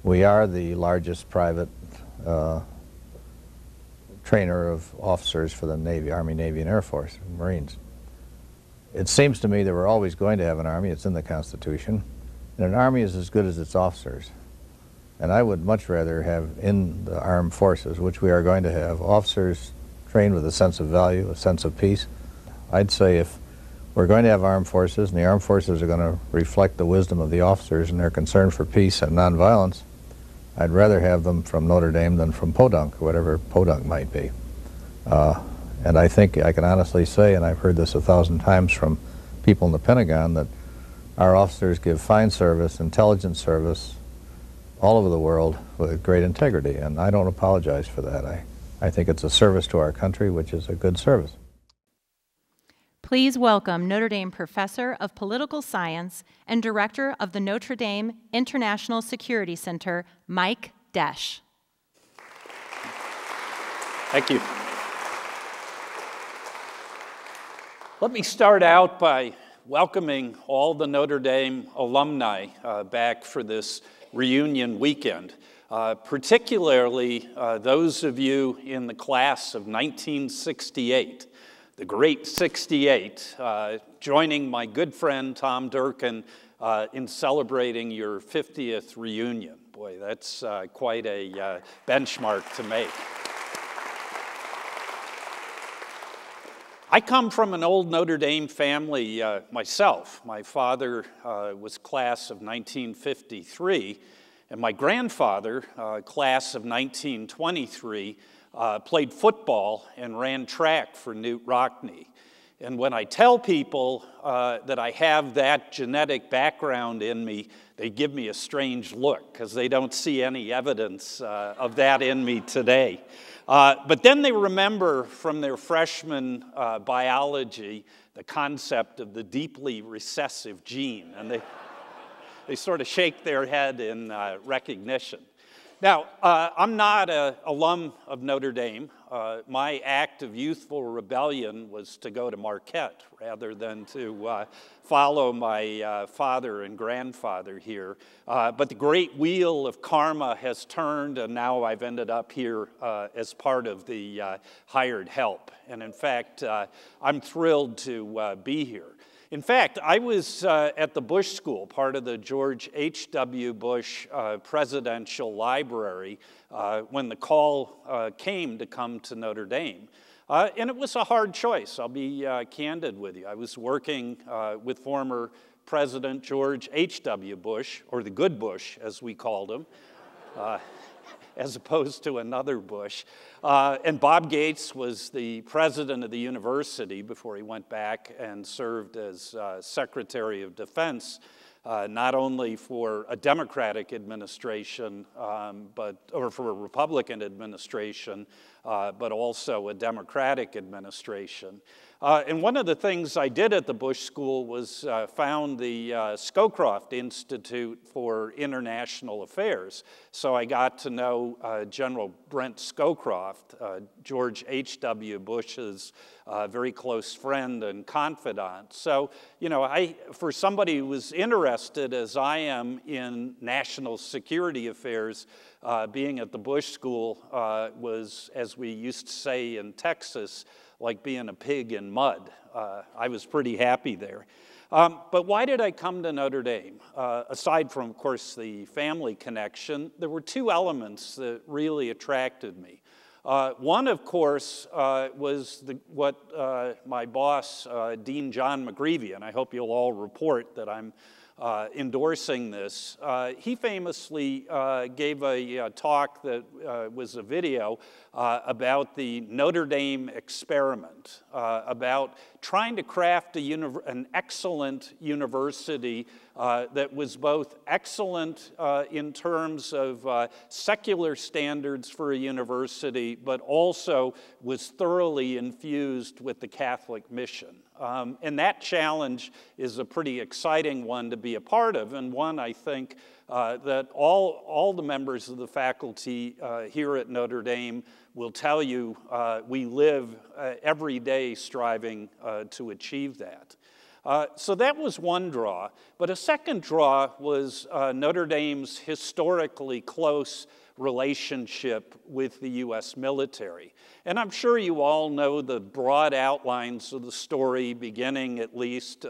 We are the largest private trainer of officers for the Navy, Army, Navy, and Air Force, and Marines. It seems to me that we're always going to have an Army. It's in the Constitution. And an Army is as good as its officers. And I would much rather have in the armed forces, which we are going to have, officers trained with a sense of value, a sense of peace. I'd say if we're going to have armed forces, and the armed forces are going to reflect the wisdom of the officers and their concern for peace and nonviolence, I'd rather have them from Notre Dame than from Podunk, or whatever Podunk might be. And I think I can honestly say, and I've heard this 1,000 times from people in the Pentagon, that our officers give fine service, intelligent service, all over the world with great integrity, and I don't apologize for that. I think it's a service to our country, which is a good service. Please welcome Notre Dame Professor of Political Science and Director of the Notre Dame International Security Center, Mike Desch. Thank you. Let me start out by welcoming all the Notre Dame alumni back for this reunion weekend, particularly those of you in the class of 1968, the great 68, joining my good friend Tom Durkin in celebrating your 50th reunion. Boy, that's quite a benchmark to make. I come from an old Notre Dame family myself. My father was class of 1953, and my grandfather, class of 1923, played football and ran track for Newt Rockne. And when I tell people that I have that genetic background in me, they give me a strange look because they don't see any evidence of that in me today. But then they remember from their freshman biology the concept of the deeply recessive gene, and they sort of shake their head in recognition. Now, I'm not an alum of Notre Dame. My act of youthful rebellion was to go to Marquette rather than to follow my father and grandfather here. But the great wheel of karma has turned, and now I've ended up here as part of the hired help. And in fact, I'm thrilled to be here. In fact, I was at the Bush School, part of the George H.W. Bush Presidential Library, when the call came to Notre Dame. And it was a hard choice, I'll be candid with you. I was working with former President George H.W. Bush, or the good Bush, as we called him, as opposed to another Bush. And Bob Gates was the president of the university before he went back and served as Secretary of Defense, not only for a Democratic administration, or for a Republican administration, but also a Democratic administration. And one of the things I did at the Bush School was found the Scowcroft Institute for International Affairs. So I got to know General Brent Scowcroft, George H.W. Bush's very close friend and confidant. So, you know, for somebody who was interested, as I am, in national security affairs, being at the Bush School was, as we used to say in Texas, like being a pig in mud. I was pretty happy there. But why did I come to Notre Dame? Aside from, of course, the family connection, there were two elements that really attracted me. One, of course, was what my boss, Dean John McGreevy, and I hope you'll all report that I'm endorsing this. He famously gave a talk that was a video about the Notre Dame experiment, about trying to craft an excellent university that was both excellent in terms of secular standards for a university, but also was thoroughly infused with the Catholic mission. And that challenge is a pretty exciting one to be a part of, and one I think that all the members of the faculty here at Notre Dame will tell you we live every day striving to achieve that. So that was one draw. But a second draw was Notre Dame's historically close relationship with the U.S. military. And I'm sure you all know the broad outlines of the story, beginning at least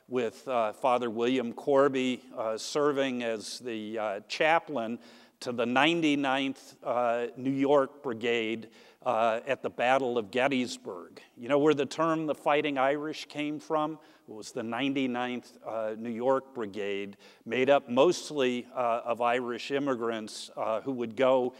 with Father William Corby serving as the chaplain to the 99th New York Brigade at the Battle of Gettysburg. You know where the term the Fighting Irish came from? It was the 99th New York Brigade, made up mostly of Irish immigrants who would go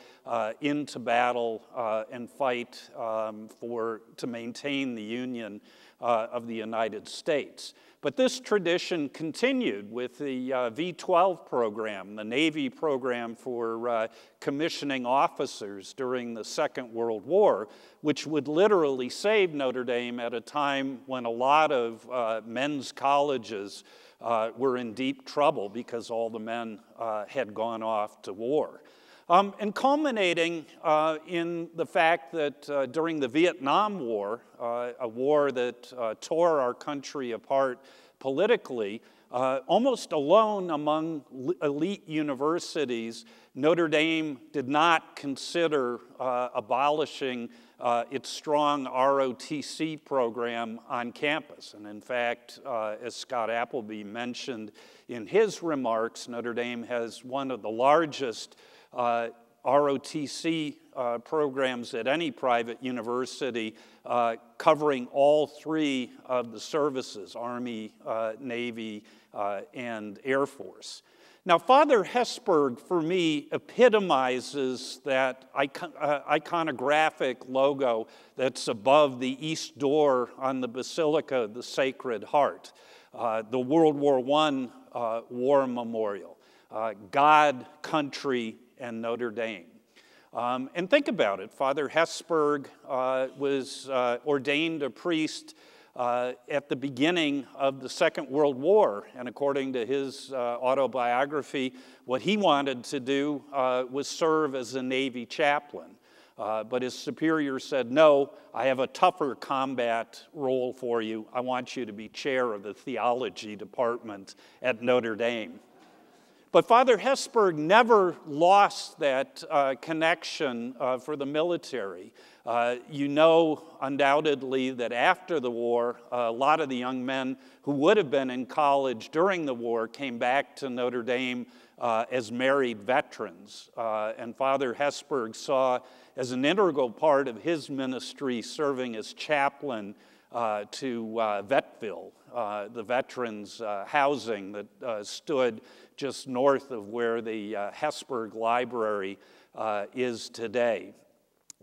into battle and fight to maintain the Union of the United States. But this tradition continued with the V-12 program, the Navy program for commissioning officers during the Second World War, which would literally save Notre Dame at a time when a lot of men's colleges were in deep trouble because all the men had gone off to war. And culminating in the fact that during the Vietnam War, a war that tore our country apart politically, almost alone among elite universities, Notre Dame did not consider abolishing its strong ROTC program on campus. And in fact, as Scott Appleby mentioned in his remarks, Notre Dame has one of the largest ROTC programs at any private university, covering all three of the services, Army, Navy, and Air Force. Now, Father Hesburgh, for me, epitomizes that iconographic logo that's above the east door on the Basilica of the Sacred Heart, the World War I War Memorial, God, country, and Notre Dame. And think about it. Father Hesburgh was ordained a priest at the beginning of the Second World War. And according to his autobiography, what he wanted to do was serve as a Navy chaplain. But his superior said, no, I have a tougher combat role for you. I want you to be chair of the theology department at Notre Dame. But Father Hesburgh never lost that connection for the military. You know undoubtedly that after the war, a lot of the young men who would have been in college during the war came back to Notre Dame as married veterans. And Father Hesburgh saw as an integral part of his ministry serving as chaplain to Vetville, the veterans' housing that stood just north of where the Hesburgh Library is today.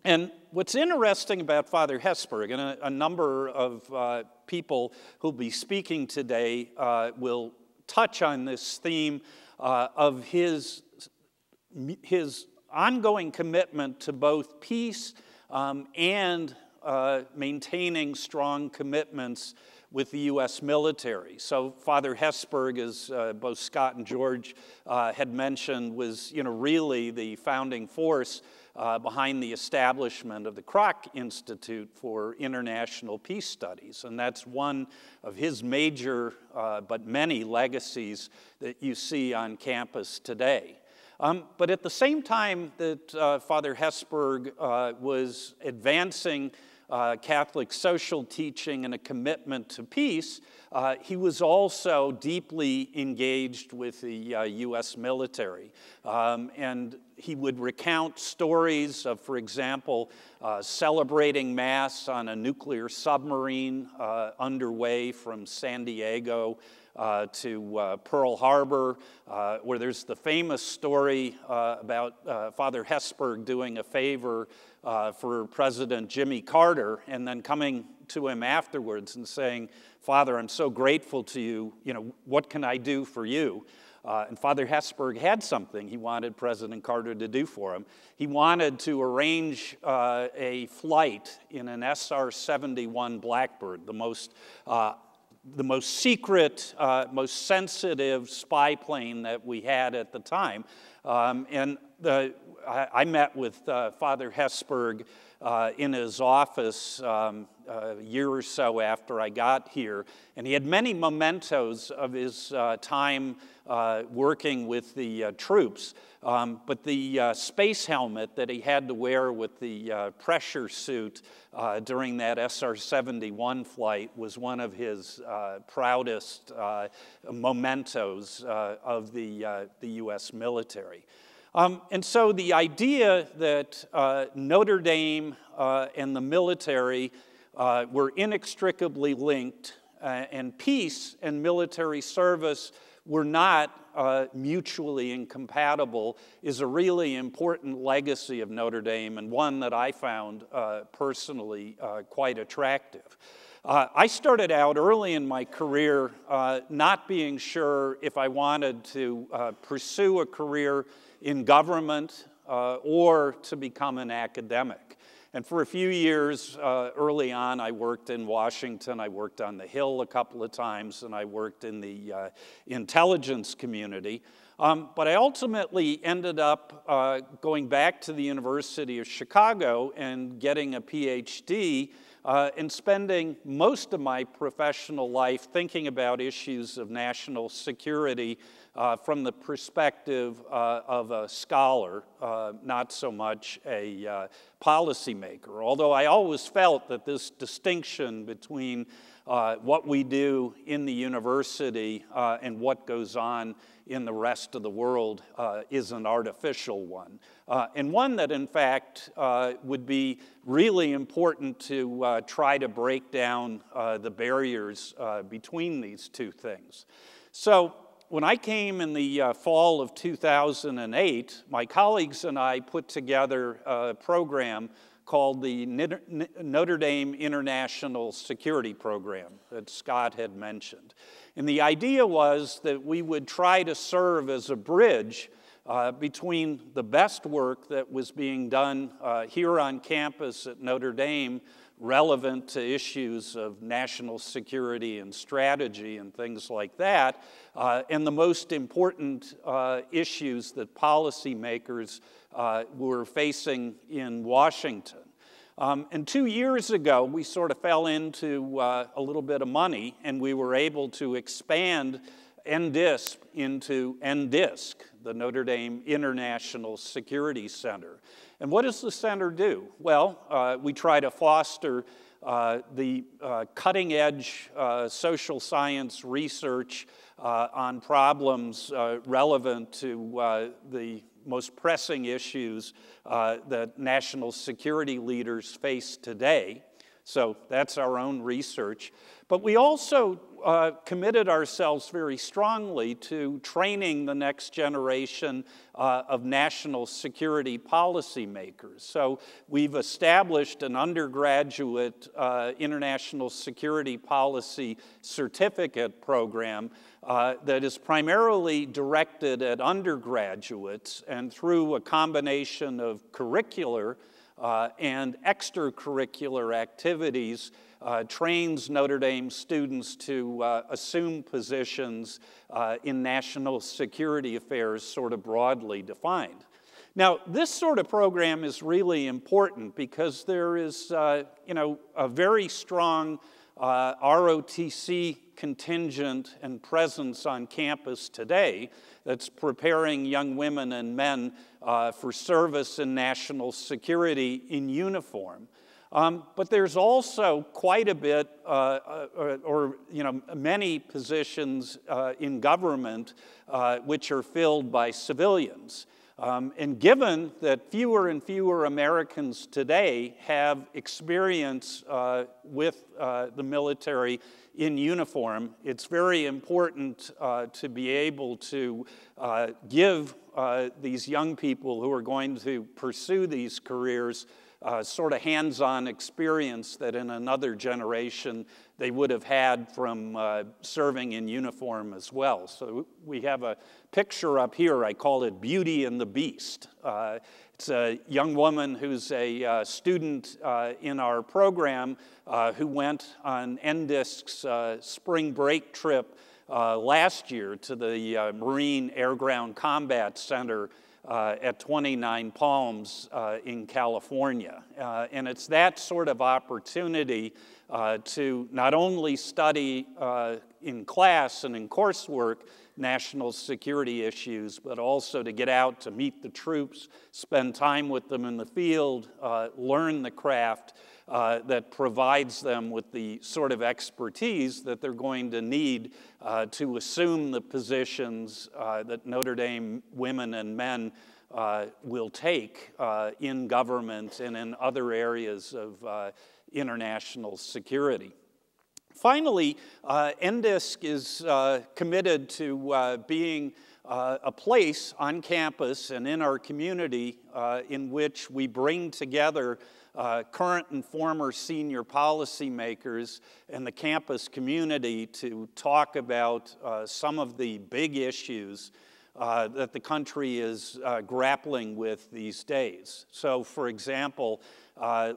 And what's interesting about Father Hesburgh, and a number of people who'll be speaking today will touch on this theme of his ongoing commitment to both peace and maintaining strong commitments with the U.S. military. So Father Hesburgh, as both Scott and George had mentioned, was really the founding force behind the establishment of the Kroc Institute for International Peace Studies. And that's one of his major, but many legacies that you see on campus today. But at the same time that Father Hesburgh was advancing Catholic social teaching and a commitment to peace, he was also deeply engaged with the U.S. military. And he would recount stories of, for example, celebrating Mass on a nuclear submarine underway from San Diego to Pearl Harbor, where there's the famous story about Father Hesburgh doing a favor for President Jimmy Carter and then coming to him afterwards and saying, Father, I'm so grateful to you, what can I do for you? And Father Hesburgh had something he wanted President Carter to do for him. He wanted to arrange a flight in an SR-71 Blackbird, the most secret, most sensitive spy plane that we had at the time. I met with Father Hesburgh in his office a year or so after I got here, and he had many mementos of his time working with the troops, but the space helmet that he had to wear with the pressure suit during that SR-71 flight was one of his proudest mementos of the U.S. military. And so the idea that Notre Dame and the military were inextricably linked, and peace and military service were not mutually incompatible is a really important legacy of Notre Dame, and one that I found personally quite attractive. I started out early in my career not being sure if I wanted to pursue a career in government or to become an academic. And for a few years early on, I worked in Washington, I worked on the Hill a couple of times, and I worked in the intelligence community. But I ultimately ended up going back to the University of Chicago and getting a PhD and spending most of my professional life thinking about issues of national security from the perspective of a scholar, not so much a policymaker. Although I always felt that this distinction between what we do in the university and what goes on in the rest of the world is an artificial one, and one that in fact would be really important to try to break down the barriers between these two things. So when I came in the fall of 2008, my colleagues and I put together a program called the Notre Dame International Security Program that Scott had mentioned. And the idea was that we would try to serve as a bridge between the best work that was being done here on campus at Notre Dame relevant to issues of national security and strategy and things like that, and the most important issues that policymakers were facing in Washington. And 2 years ago, we sort of fell into a little bit of money, and we were able to expand NDISC into NDISC, the Notre Dame International Security Center. And what does the center do? Well, we try to foster the cutting-edge social science research on problems relevant to the most pressing issues that national security leaders face today. So that's our own research. But we also committed ourselves very strongly to training the next generation of national security policymakers. So we've established an undergraduate international security policy certificate program that is primarily directed at undergraduates, and through a combination of curricular and extracurricular activities trains Notre Dame students to assume positions in national security affairs sort of broadly defined. Now, this sort of program is really important because there is a very strong ROTC contingent and presence on campus today that's preparing young women and men for service in national security in uniform. But there's also quite a bit, many positions in government which are filled by civilians. And given that fewer and fewer Americans today have experience with the military in uniform, it's very important to be able to give these young people who are going to pursue these careers sort of hands-on experience that in another generation they would have had from serving in uniform as well. So we have a picture up here, I call it Beauty and the Beast. It's a young woman who's a student in our program who went on NDISC's spring break trip last year to the Marine Air Ground Combat Center at 29 Palms in California. And it's that sort of opportunity to not only study in class and in coursework national security issues, but also to get out to meet the troops, spend time with them in the field, learn the craft that provides them with the sort of expertise that they're going to need to assume the positions that Notre Dame women and men will take in government and in other areas of international security. Finally, NDISC is committed to being a place on campus and in our community in which we bring together current and former senior policymakers and the campus community to talk about some of the big issues that the country is grappling with these days. So, for example,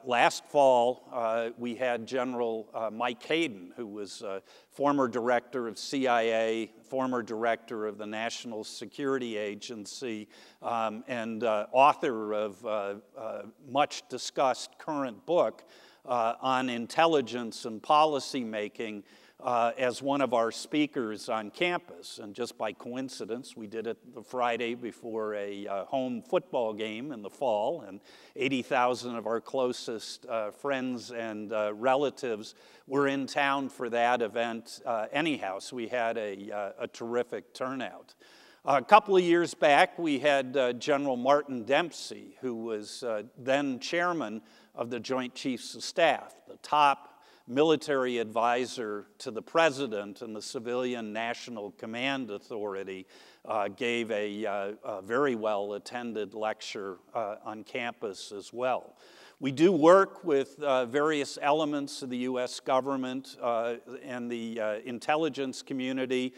last fall, we had General Mike Hayden, who was former director of CIA, former director of the National Security Agency, and author of a much discussed current book on intelligence and policy making, as one of our speakers on campus. And just by coincidence, we did it the Friday before a home football game in the fall, and 80,000 of our closest friends and relatives were in town for that event anyhow, so we had a terrific turnout. A couple of years back, we had General Martin Dempsey, who was then chairman of the Joint Chiefs of Staff, the top military advisor to the president and the Civilian National Command Authority, gave a very well-attended lecture on campus as well. We do work with various elements of the U.S. government and the intelligence community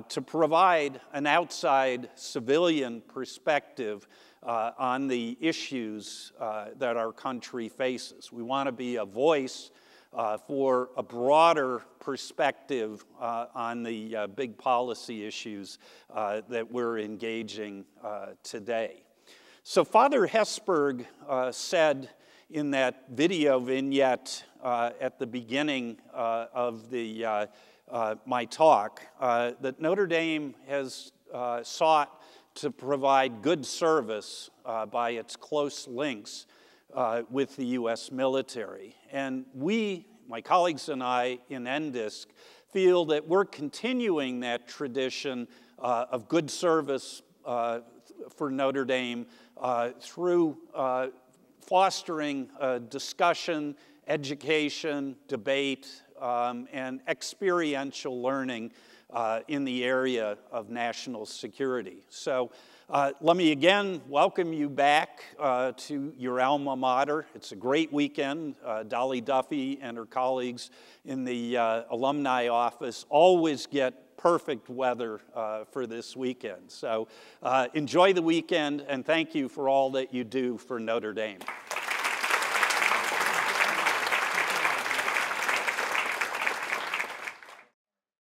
to provide an outside civilian perspective on the issues that our country faces. We want to be a voice for a broader perspective on the big policy issues that we're engaging today. So Father Hesburgh said in that video vignette at the beginning of my talk that Notre Dame has sought to provide good service by its close links with the U.S. military. And we, my colleagues and I in NDISC, feel that we're continuing that tradition of good service for Notre Dame through fostering discussion, education, debate, and experiential learning in the area of national security. So let me again welcome you back to your alma mater. It's a great weekend. Dolly Duffy and her colleagues in the alumni office always get perfect weather for this weekend. So enjoy the weekend, and thank you for all that you do for Notre Dame.